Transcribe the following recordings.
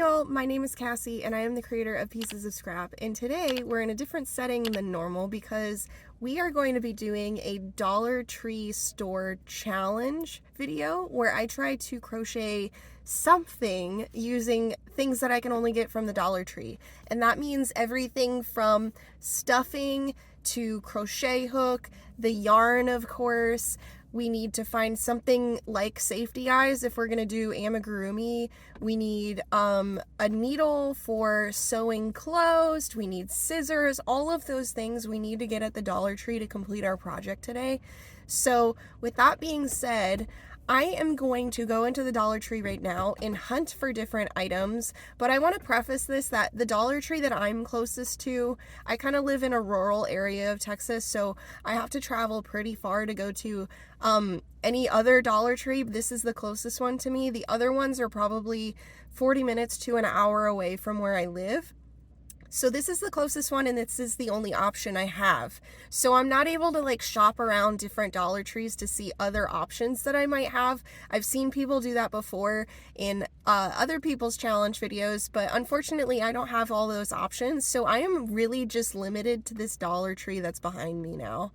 y'all, my name is Cassie and I am the creator of Pieces of Scrap, and today we're in a different setting than normal because we are going to be doing a Dollar Tree store challenge video where I try to crochet something using things that I can only get from the Dollar Tree, and that means everything from stuffing to crochet hook, the yarn of course. We need to find something like safety eyes if we're going to do amigurumi. We need a needle for sewing closed. We need scissors. All of those things we need to get at the Dollar Tree to complete our project today. So with that being said, I am going to go into the Dollar Tree right now and hunt for different items, but I want to preface this that the Dollar Tree that I'm closest to, I kind of live in a rural area of Texas, so I have to travel pretty far to go to any other Dollar Tree. This is the closest one to me. The other ones are probably 40 minutes to an hour away from where I live. So this is the closest one, and this is the only option I have. So I'm not able to like shop around different Dollar Trees to see other options that I might have. I've seen people do that before in other people's challenge videos, but unfortunately I don't have all those options. So I am really just limited to this Dollar Tree that's behind me now.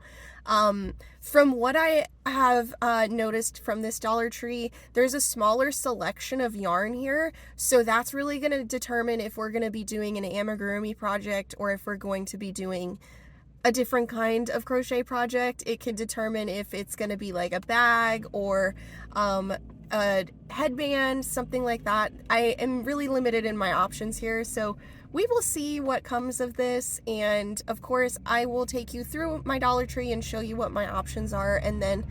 From what I have noticed from this Dollar Tree, there's a smaller selection of yarn here, so that's really going to determine if we're going to be doing an amigurumi project or if we're going to be doing a different kind of crochet project. It could determine if it's going to be like a bag or a headband, something like that. I am really limited in my options here, so we will see what comes of this, and of course I will take you through my Dollar Tree and show you what my options are, and then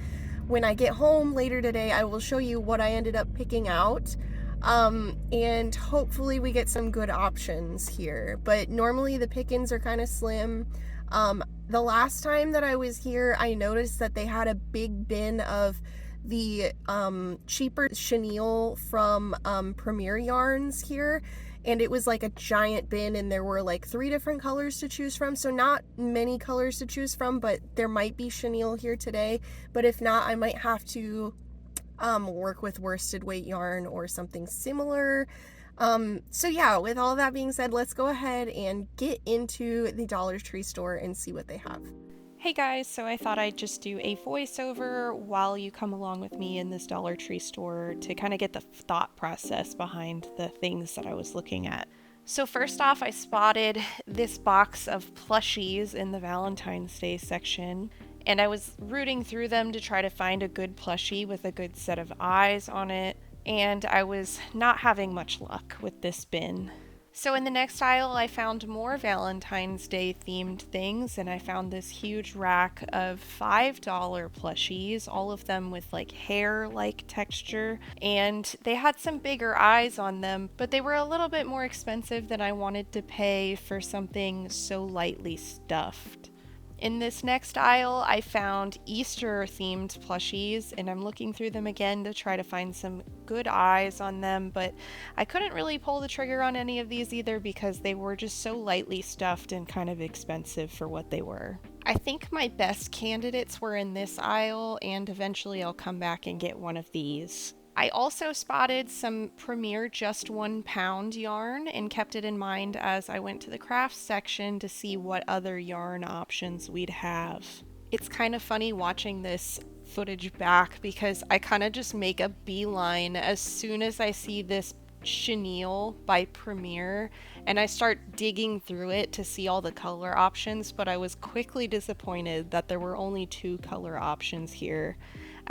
when I get home later today I will show you what I ended up picking out, and hopefully we get some good options here. But normally the pickings are kind of slim. The last time that I was here I noticed that they had a big bin of the cheaper chenille from Premier Yarns here, and it was like a giant bin, and there were like 3 different colors to choose from, so not many colors to choose from, but there might be chenille here today. But if not, I might have to work with worsted weight yarn or something similar. So yeah, with all that being said, let's go ahead and get into the Dollar Tree store and see what they have. Hey guys, so I thought I'd just do a voiceover while you come along with me in this Dollar Tree store to kind of get the thought process behind the things that I was looking at. So first off, I spotted this box of plushies in the Valentine's Day section, and I was rooting through them to try to find a good plushie with a good set of eyes on it, and I was not having much luck with this bin. So in the next aisle, I found more Valentine's Day themed things, and I found this huge rack of $5 plushies, all of them with like hair-like texture, and they had some bigger eyes on them, but they were a little bit more expensive than I wanted to pay for something so lightly stuffed. In this next aisle, I found Easter-themed plushies, and I'm looking through them again to try to find some good eyes on them, but I couldn't really pull the trigger on any of these either because they were just so lightly stuffed and kind of expensive for what they were. I think my best candidates were in this aisle, and eventually I'll come back and get one of these. I also spotted some Premier just 1 pound yarn and kept it in mind as I went to the crafts section to see what other yarn options we'd have. It's kind of funny watching this footage back because I kind of just make a beeline as soon as I see this chenille by Premier, and I start digging through it to see all the color options, but I was quickly disappointed that there were only 2 color options here.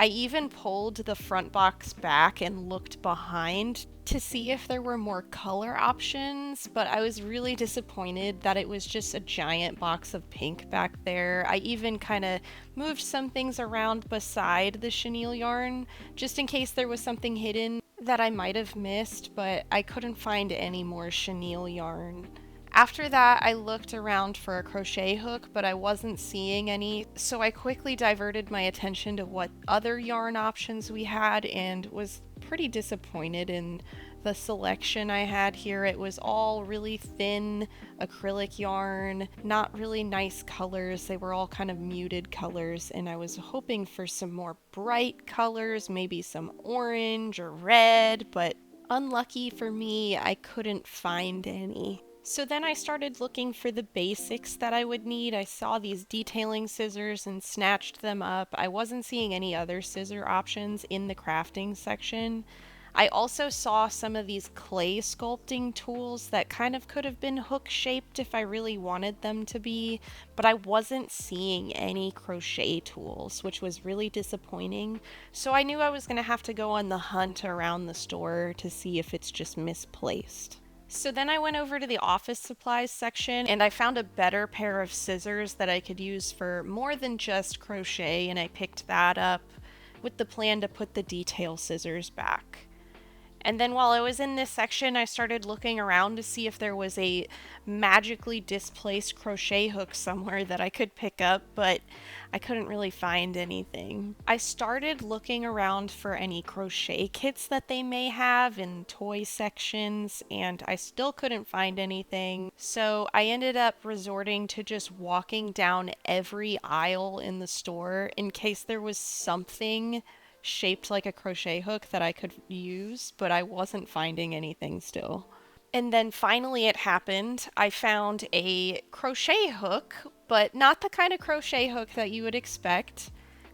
I even pulled the front box back and looked behind to see if there were more color options, but I was really disappointed that it was just a giant box of pink back there. I even kind of moved some things around beside the chenille yarn just in case there was something hidden that I might have missed, but I couldn't find any more chenille yarn. After that, I looked around for a crochet hook, but I wasn't seeing any, so I quickly diverted my attention to what other yarn options we had and was pretty disappointed in the selection I had here. It was all really thin acrylic yarn, not really nice colors. They were all kind of muted colors, and I was hoping for some more bright colors, maybe some orange or red, but Unlucky for me, I couldn't find any. So then I started looking for the basics that I would need. I saw these detailing scissors and snatched them up. I wasn't seeing any other scissor options in the crafting section. I also saw some of these clay sculpting tools that kind of could have been hook shaped if I really wanted them to be, but I wasn't seeing any crochet tools, which was really disappointing. So I knew I was going to have to go on the hunt around the store to see if it's just misplaced. So then I went over to the office supplies section and I found a better pair of scissors that I could use for more than just crochet, and I picked that up with the plan to put the detail scissors back. And then while I was in this section, I started looking around to see if there was a magically displaced crochet hook somewhere that I could pick up, but I couldn't really find anything. I started looking around for any crochet kits that they may have in toy sections, and I still couldn't find anything. So I ended up resorting to just walking down every aisle in the store in case there was something shaped like a crochet hook that I could use, but I wasn't finding anything still. And then finally it happened. I found a crochet hook, but not the kind of crochet hook that you would expect.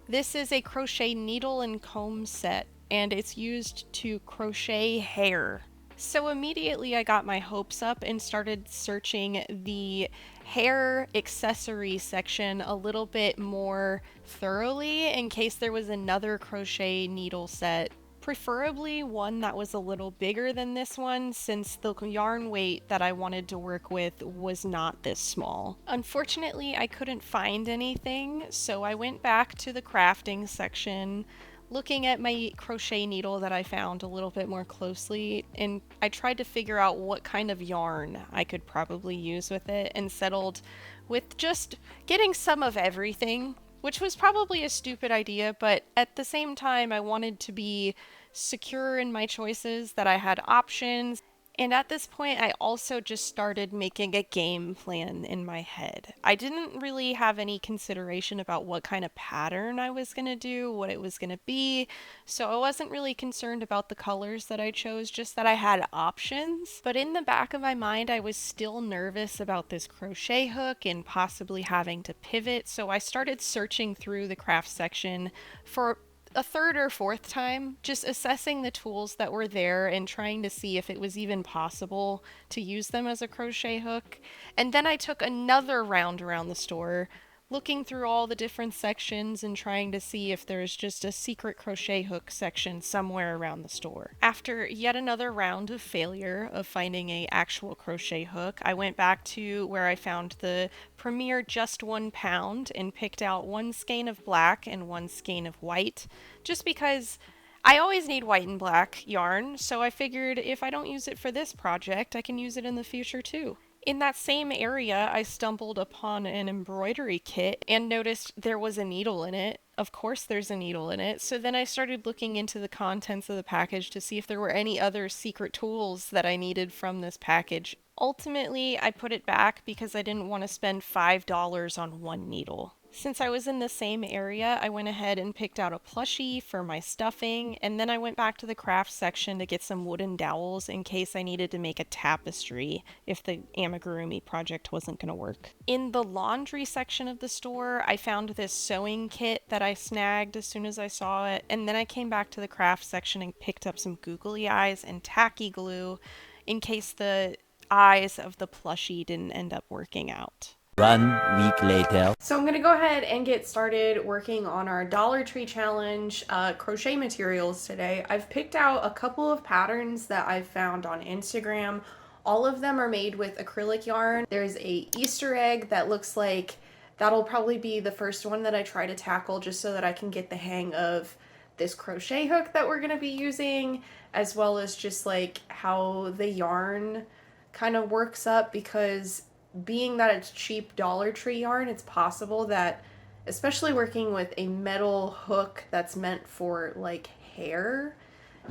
This is a crochet needle and comb set, and it's used to crochet hair. So immediately I got my hopes up and started searching the hair accessory section a little bit more thoroughly in case there was another crochet needle set, preferably one that was a little bigger than this one, since the yarn weight that I wanted to work with was not this small. Unfortunately, I couldn't find anything, so I went back to the crafting section, looking at my crochet needle that I found a little bit more closely, and I tried to figure out what kind of yarn I could probably use with it, and settled with just getting some of everything, which was probably a stupid idea, but at the same time I wanted to be secure in my choices, that I had options. And at this point, I also just started making a game plan in my head. I didn't really have any consideration about what kind of pattern I was going to do, what it was going to be, so I wasn't really concerned about the colors that I chose, just that I had options. But in the back of my mind, I was still nervous about this crochet hook and possibly having to pivot, so I started searching through the craft section for a third or fourth time, just assessing the tools that were there and trying to see if it was even possible to use them as a crochet hook. And then I took another round around the store, looking through all the different sections and trying to see if there's just a secret crochet hook section somewhere around the store. After yet another round of failure of finding a actual crochet hook, I went back to where I found the Premier Just 1 Pound and picked out one skein of black and one skein of white, just because I always need white and black yarn, so I figured if I don't use it for this project, I can use it in the future too. In that same area, I stumbled upon an embroidery kit and noticed there was a needle in it. Of course, there's a needle in it. So then I started looking into the contents of the package to see if there were any other secret tools that I needed from this package. Ultimately, I put it back because I didn't want to spend $5 on one needle. Since I was in the same area, I went ahead and picked out a plushie for my stuffing, and then I went back to the craft section to get some wooden dowels in case I needed to make a tapestry if the amigurumi project wasn't going to work. In the laundry section of the store, I found this sewing kit that I snagged as soon as I saw it, and then I came back to the craft section and picked up some googly eyes and tacky glue in case the eyes of the plushie didn't end up working out. 1 week later. So I'm going to go ahead and get started working on our Dollar Tree Challenge crochet materials today. I've picked out a couple of patterns that I've found on Instagram. All of them are made with acrylic yarn. There's a Easter egg that looks like that'll probably be the first one that I try to tackle, just so that I can get the hang of this crochet hook that we're going to be using, as well as just like how the yarn kind of works up, because being that it's cheap Dollar Tree yarn, it's possible that, especially working with a metal hook that's meant for like hair,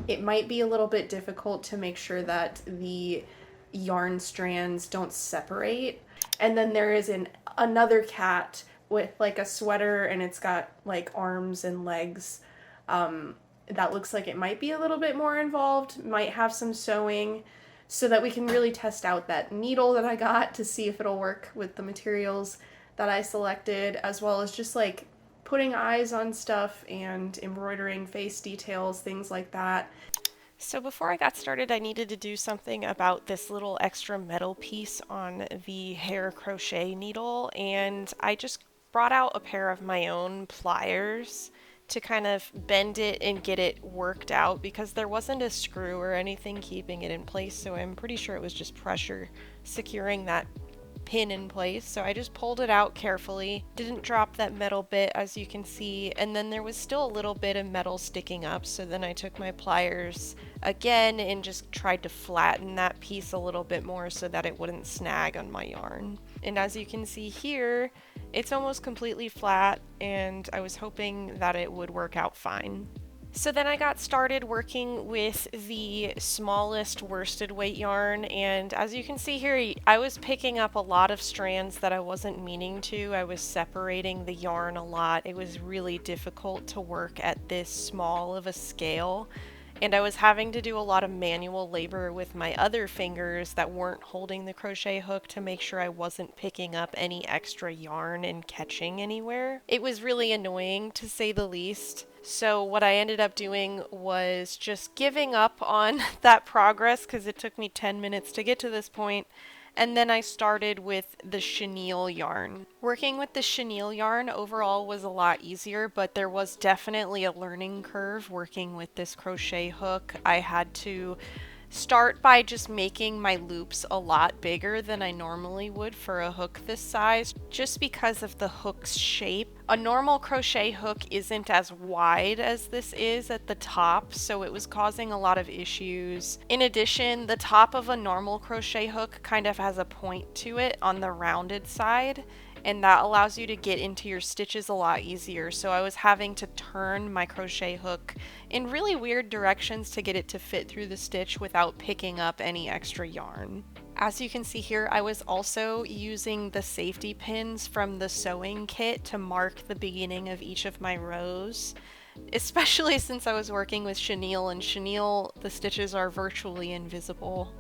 it might be a little bit difficult to make sure that the yarn strands don't separate. And then there is another cat with like a sweater, and it's got like arms and legs. that looks like it might be a little bit more involved, might have some sewing, so that we can really test out that needle that I got to see if it'll work with the materials that I selected, as well as just like putting eyes on stuff and embroidering face details, things like that. So before I got started, I needed to do something about this little extra metal piece on the hair crochet needle, and I just brought out a pair of my own pliers to kind of bend it and get it worked out, because there wasn't a screw or anything keeping it in place, so I'm pretty sure it was just pressure securing that pin in place. So I just pulled it out carefully, didn't drop that metal bit as you can see, and then there was still a little bit of metal sticking up, so then I took my pliers again and just tried to flatten that piece a little bit more so that it wouldn't snag on my yarn. And as you can see here, it's almost completely flat, and I was hoping that it would work out fine. So then I got started working with the smallest worsted weight yarn, and as you can see here, I was picking up a lot of strands that I wasn't meaning to. I was separating the yarn a lot. It was really difficult to work at this small of a scale, and I was having to do a lot of manual labor with my other fingers that weren't holding the crochet hook to make sure I wasn't picking up any extra yarn and catching anywhere. It was really annoying, to say the least. So what I ended up doing was just giving up on that progress, because it took me 10 minutes to get to this point. And then I started with the chenille yarn. Working with the chenille yarn overall was a lot easier, but there was definitely a learning curve working with this crochet hook. I had to start by just making my loops a lot bigger than I normally would for a hook this size, just because of the hook's shape. A normal crochet hook isn't as wide as this is at the top, so it was causing a lot of issues. In addition, the top of a normal crochet hook kind of has a point to it on the rounded side, and that allows you to get into your stitches a lot easier. So I was having to turn my crochet hook in really weird directions to get it to fit through the stitch without picking up any extra yarn. As you can see here, I was also using the safety pins from the sewing kit to mark the beginning of each of my rows, especially since I was working with chenille, and chenille, the stitches are virtually invisible.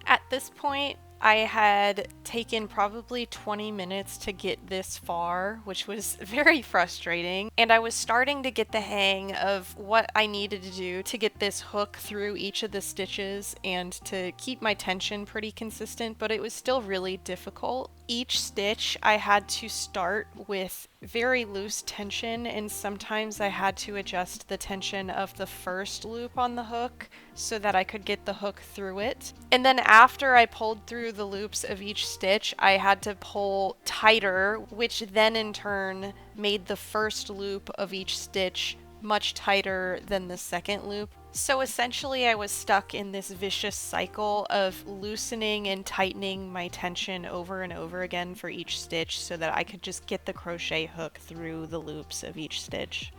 At this point, I had taken probably 20 minutes to get this far, which was very frustrating, and I was starting to get the hang of what I needed to do to get this hook through each of the stitches and to keep my tension pretty consistent, but it was still really difficult. Each stitch I had to start with very loose tension, and sometimes I had to adjust the tension of the first loop on the hook so that I could get the hook through it. And then after I pulled through the loops of each stitch, I had to pull tighter, which then in turn made the first loop of each stitch much tighter than the second loop. So essentially I was stuck in this vicious cycle of loosening and tightening my tension over and over again for each stitch so that I could just get the crochet hook through the loops of each stitch.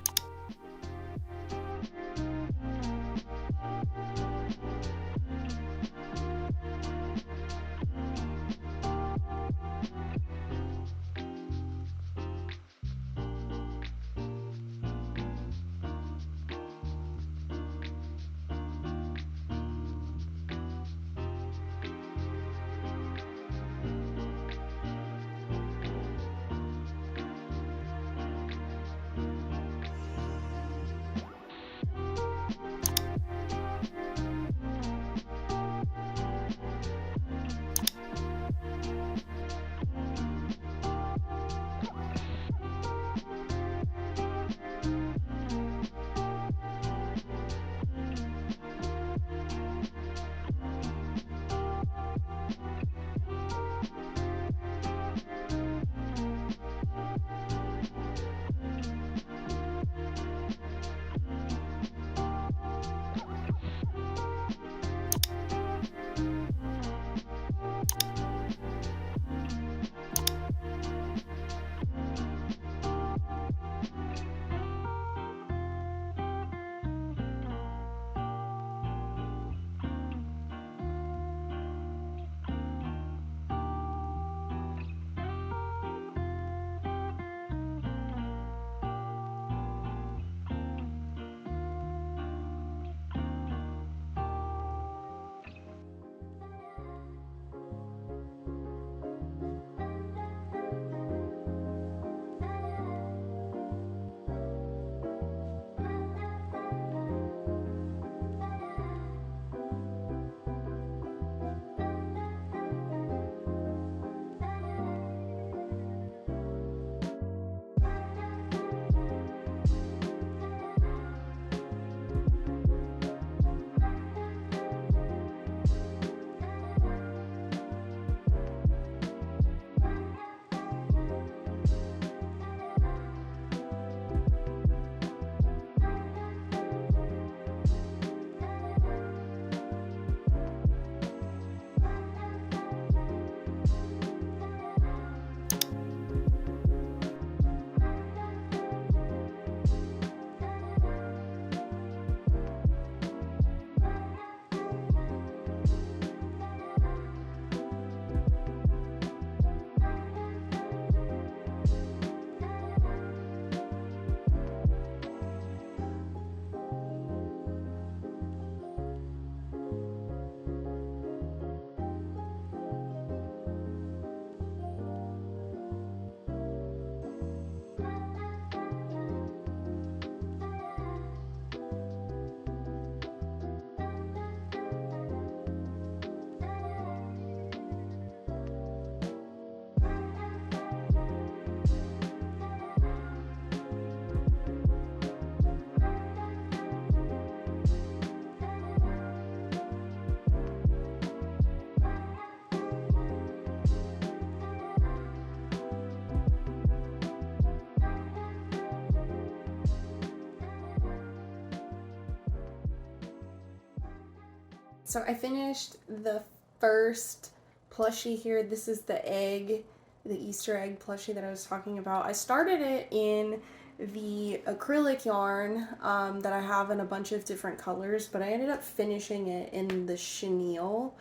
So I finished the first plushie here. This is the egg, the Easter egg plushie that I was talking about. I started it in the acrylic yarn that I have in a bunch of different colors, but I ended up finishing it in the chenille.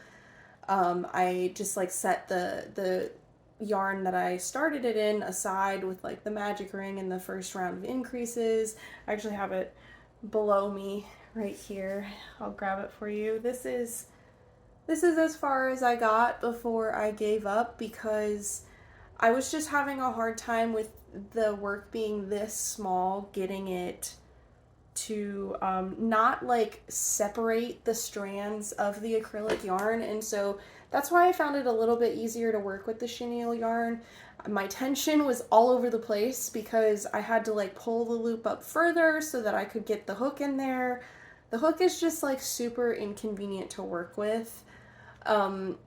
I just like set the yarn that I started it in aside with like the magic ring and the first round of increases. I actually have it below me right here. I'll grab it for you. This is as far as I got before I gave up because I was just having a hard time with the work being this small, getting it to not like separate the strands of the acrylic yarn, and so that's why I found it a little bit easier to work with the chenille yarn. My tension was all over the place because I had to like pull the loop up further so that I could get the hook in there. The hook is just like super inconvenient to work with,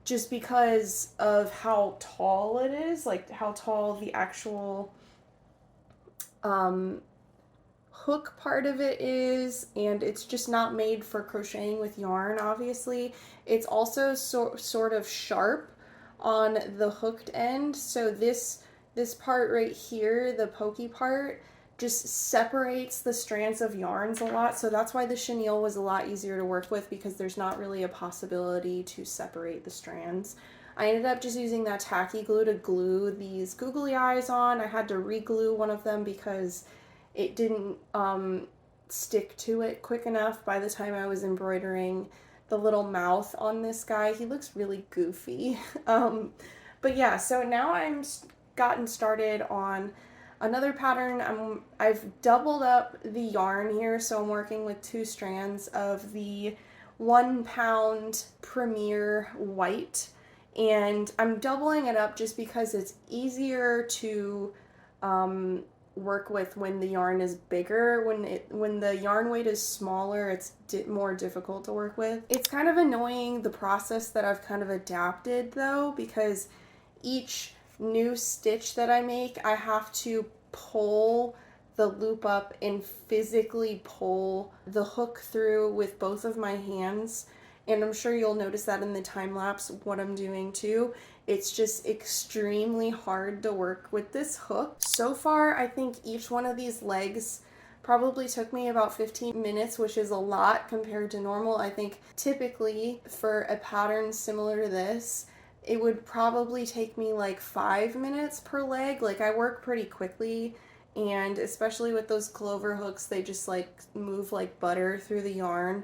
just because of how tall it is, like how tall the actual hook part of it is, and it's just not made for crocheting with yarn, obviously. It's also sort of sharp on the hooked end, so this part right here, the pokey part, just separates the strands of yarns a lot, so that's why the chenille was a lot easier to work with, because there's not really a possibility to separate the strands. I ended up just using that tacky glue to glue these googly eyes on. I had to re-glue one of them because it didn't stick to it quick enough by the time I was embroidering the little mouth on this guy. He looks really goofy. But yeah, so now I'm gotten started on another pattern. I've doubled up the yarn here, so I'm working with 2 strands of the 1 pound Premier white, and I'm doubling it up just because it's easier to work with when the yarn is bigger. When the yarn weight is smaller, it's more difficult to work with. It's kind of annoying, the process that I've kind of adapted though, because each new stitch that I make, I have to pull the loop up and physically pull the hook through with both of my hands. And I'm sure you'll notice that in the time lapse what I'm doing too. It's just extremely hard to work with this hook. So far, I think each one of these legs probably took me about 15 minutes, which is a lot compared to normal. I think typically for a pattern similar to this, it would probably take me like 5 minutes per leg. Like, I work pretty quickly, and especially with those clover hooks, they just like move like butter through the yarn.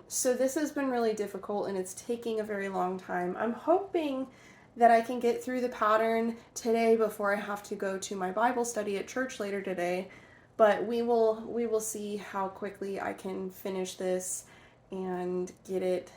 So this has been really difficult, and it's taking a very long time. I'm hoping that I can get through the pattern today before I have to go to my Bible study at church later today, but we will see how quickly I can finish this and get it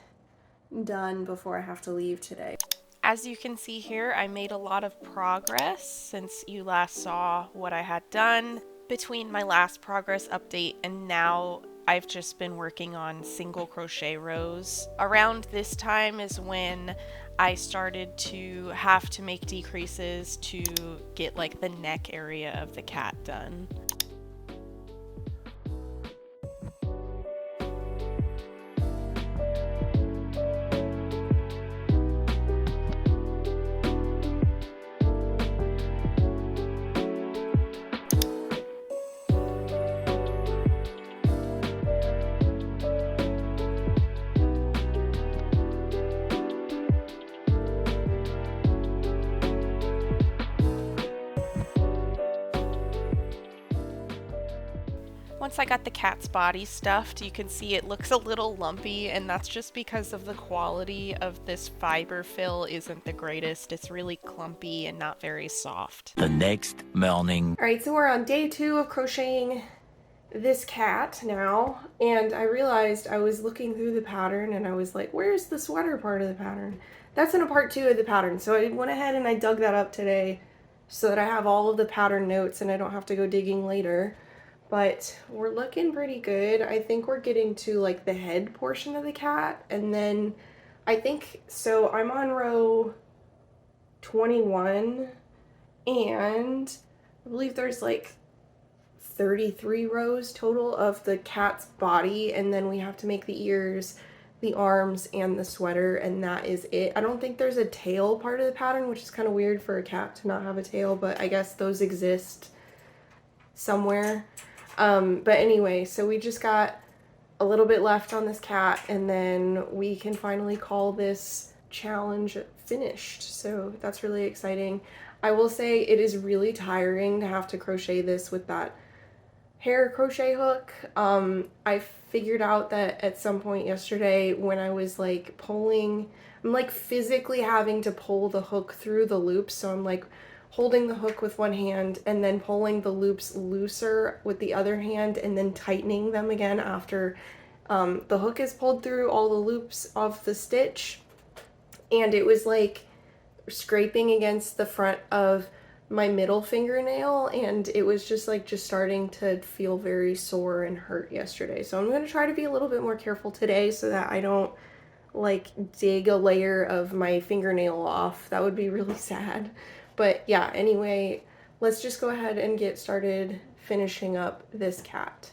done before I have to leave today. As you can see here, I made a lot of progress since you last saw what I had done. Between my last progress update and now, I've just been working on single crochet rows. Around this time is when I started to have to make decreases to get like the neck area of the cat done. Once I got the cat's body stuffed, you can see it looks a little lumpy, and that's just because of the quality of this fiber fill isn't the greatest. It's really clumpy and not very soft. The next morning. All right, so we're on day 2 of crocheting this cat now, and I realized I was looking through the pattern and I was like, where's the sweater part of the pattern? That's in a part 2 of the pattern, so I went ahead and I dug that up today so that I have all of the pattern notes and I don't have to go digging later. But we're looking pretty good. I think we're getting to like the head portion of the cat, and then I think, so I'm on row 21, and I believe there's like 33 rows total of the cat's body, and then we have to make the ears, the arms and the sweater, and that is it. I don't think there's a tail part of the pattern, which is kind of weird for a cat to not have a tail, but I guess those exist somewhere. But anyway, so we just got a little bit left on this cat, and then we can finally call this challenge finished. So that's really exciting. I will say it is really tiring to have to crochet this with that hair crochet hook. I figured out that at some point yesterday when I was like pulling, I'm like physically having to pull the hook through the loops. So I'm like holding the hook with one hand and then pulling the loops looser with the other hand and then tightening them again after the hook is pulled through all the loops of the stitch. And it was like scraping against the front of my middle fingernail, and it was just starting to feel very sore and hurt yesterday. So I'm going to try to be a little bit more careful today so that I don't like dig a layer of my fingernail off. That would be really sad. But yeah, anyway, let's just go ahead and get started finishing up this cat.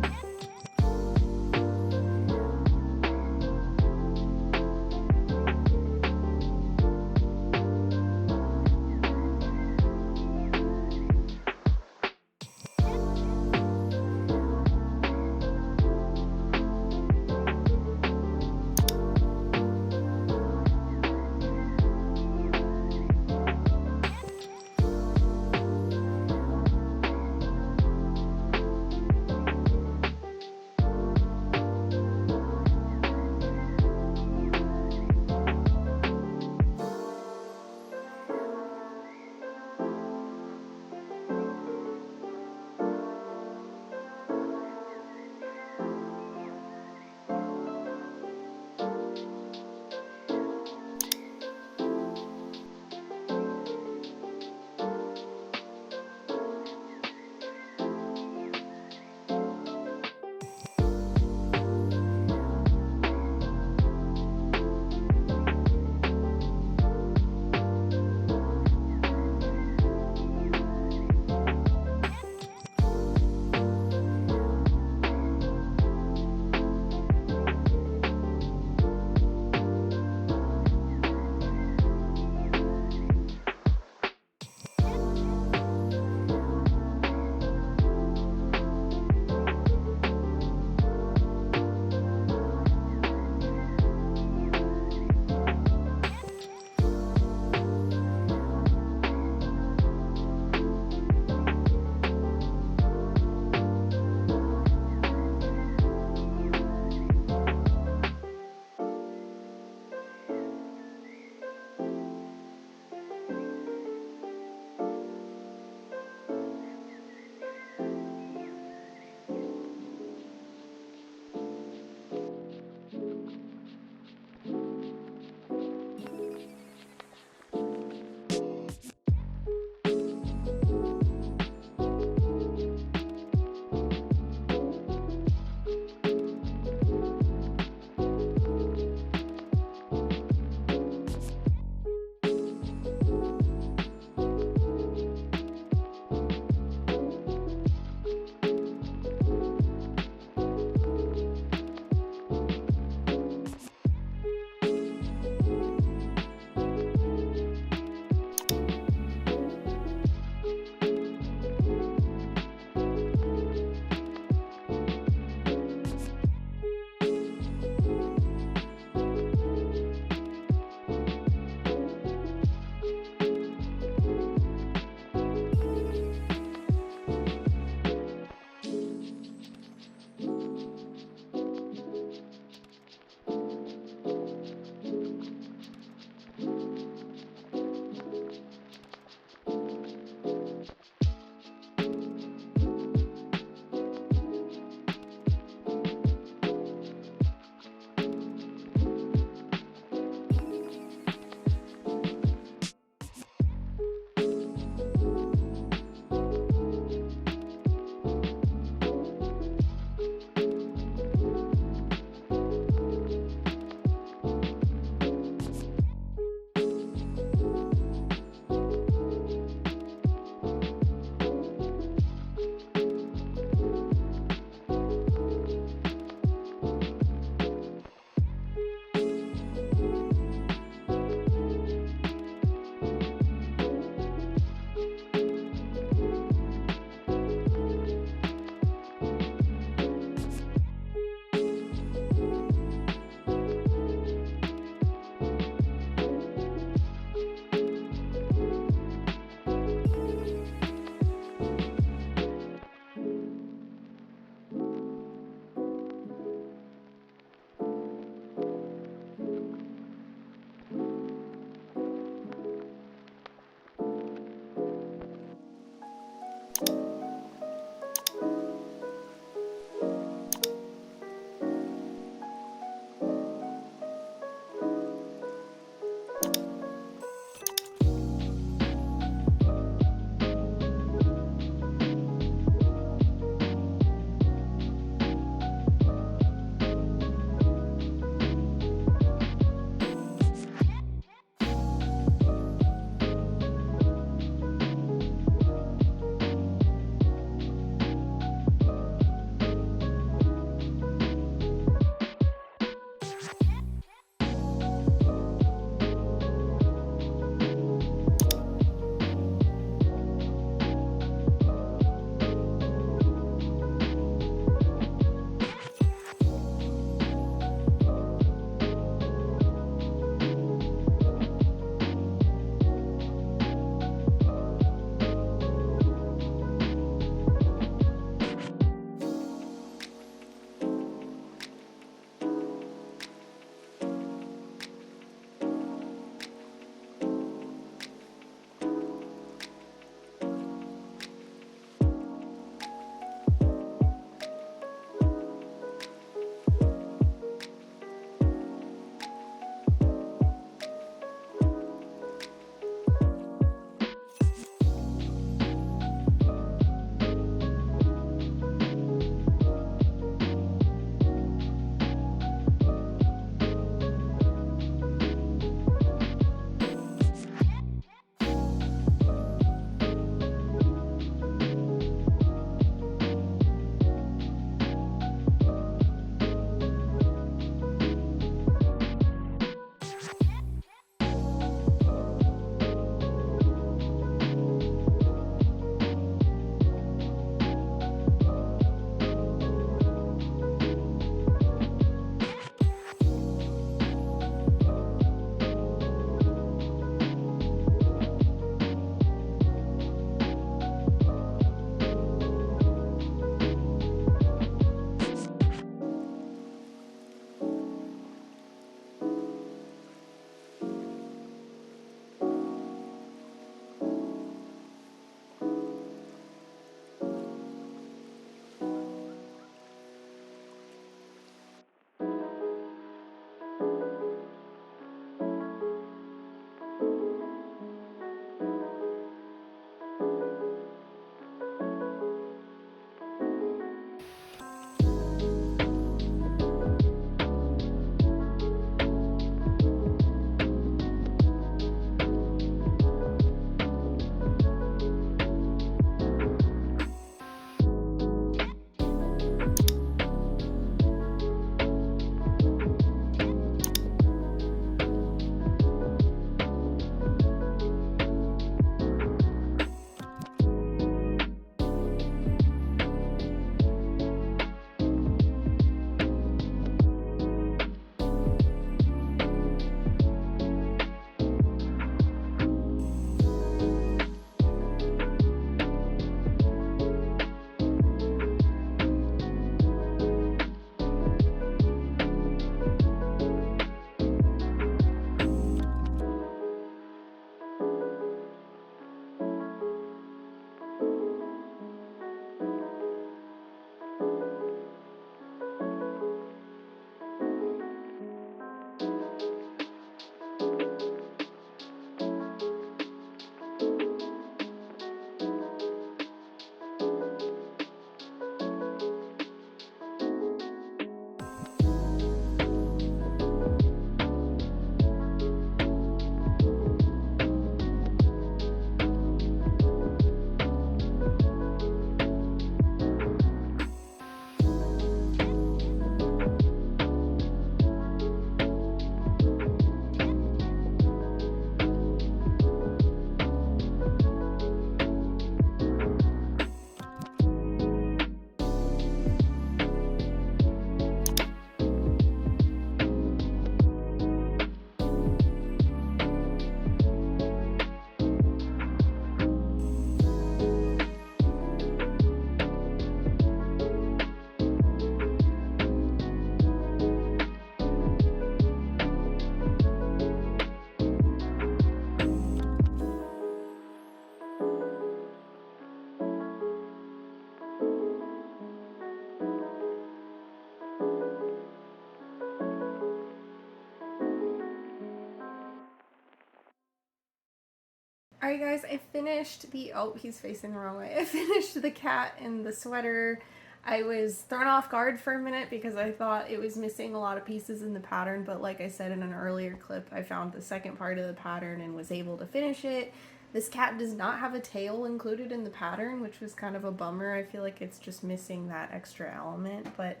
Alright guys, I finished the, oh, he's facing the wrong way. I finished the cat and the sweater. I was thrown off guard for a minute because I thought it was missing a lot of pieces in the pattern, but like I said in an earlier clip, I found the second part of the pattern and was able to finish it. This cat does not have a tail included in the pattern, which was kind of a bummer. I feel like it's just missing that extra element, but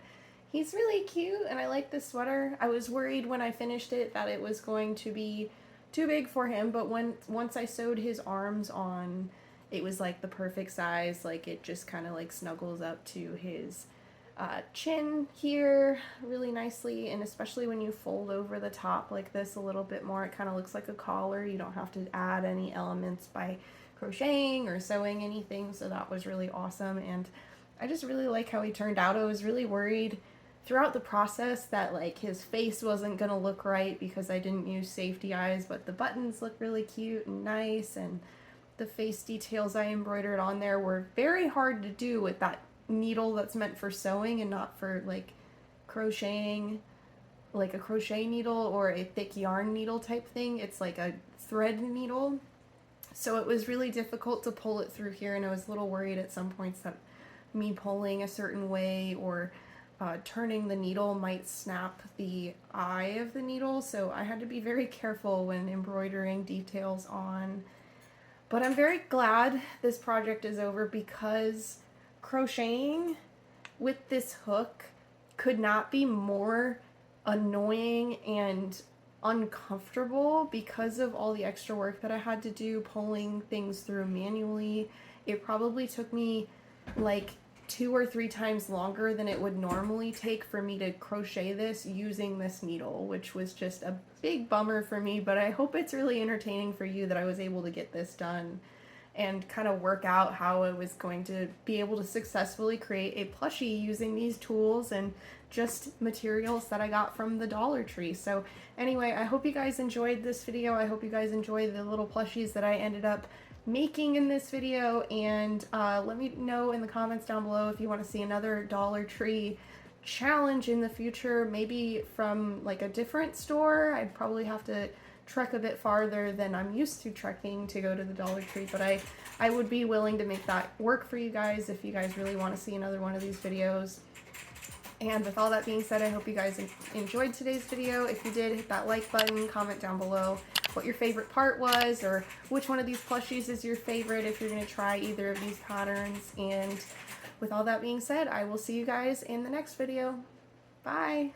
he's really cute and I like this sweater. I was worried when I finished it that it was going to be too big for him, but once I sewed his arms on, it was like the perfect size. Like it just kind of like snuggles up to his chin here really nicely, and especially when you fold over the top like this a little bit more, it kind of looks like a collar. You don't have to add any elements by crocheting or sewing anything, so that was really awesome. And I just really like how he turned out. I was really worried throughout the process that like his face wasn't gonna look right because I didn't use safety eyes, but the buttons look really cute and nice, and the face details I embroidered on there were very hard to do with that needle that's meant for sewing and not for like crocheting, like a crochet needle or a thick yarn needle type thing. It's like a thread needle, so it was really difficult to pull it through here, and I was a little worried at some points that me pulling a certain way or turning the needle might snap the eye of the needle, so I had to be very careful when embroidering details on. But I'm very glad this project is over because crocheting with this hook could not be more annoying and uncomfortable because of all the extra work that I had to do pulling things through manually. It probably took me like 2 or 3 times longer than it would normally take for me to crochet this using this needle, which was just a big bummer for me, but I hope it's really entertaining for you that I was able to get this done and kind of work out how I was going to be able to successfully create a plushie using these tools and just materials that I got from the Dollar Tree. So anyway, I hope you guys enjoyed this video. I hope you guys enjoyed the little plushies that I ended up making in this video, and let me know in the comments down below if you want to see another Dollar Tree challenge in the future, maybe from like a different store. I'd probably have to trek a bit farther than I'm used to trekking to go to the Dollar Tree, but I would be willing to make that work for you guys if you guys really want to see another one of these videos. And with all that being said, I hope you guys enjoyed today's video. If you did, hit that like button, comment down below what your favorite part was, or which one of these plushies is your favorite if you're going to try either of these patterns. And with all that being said, I will see you guys in the next video. Bye!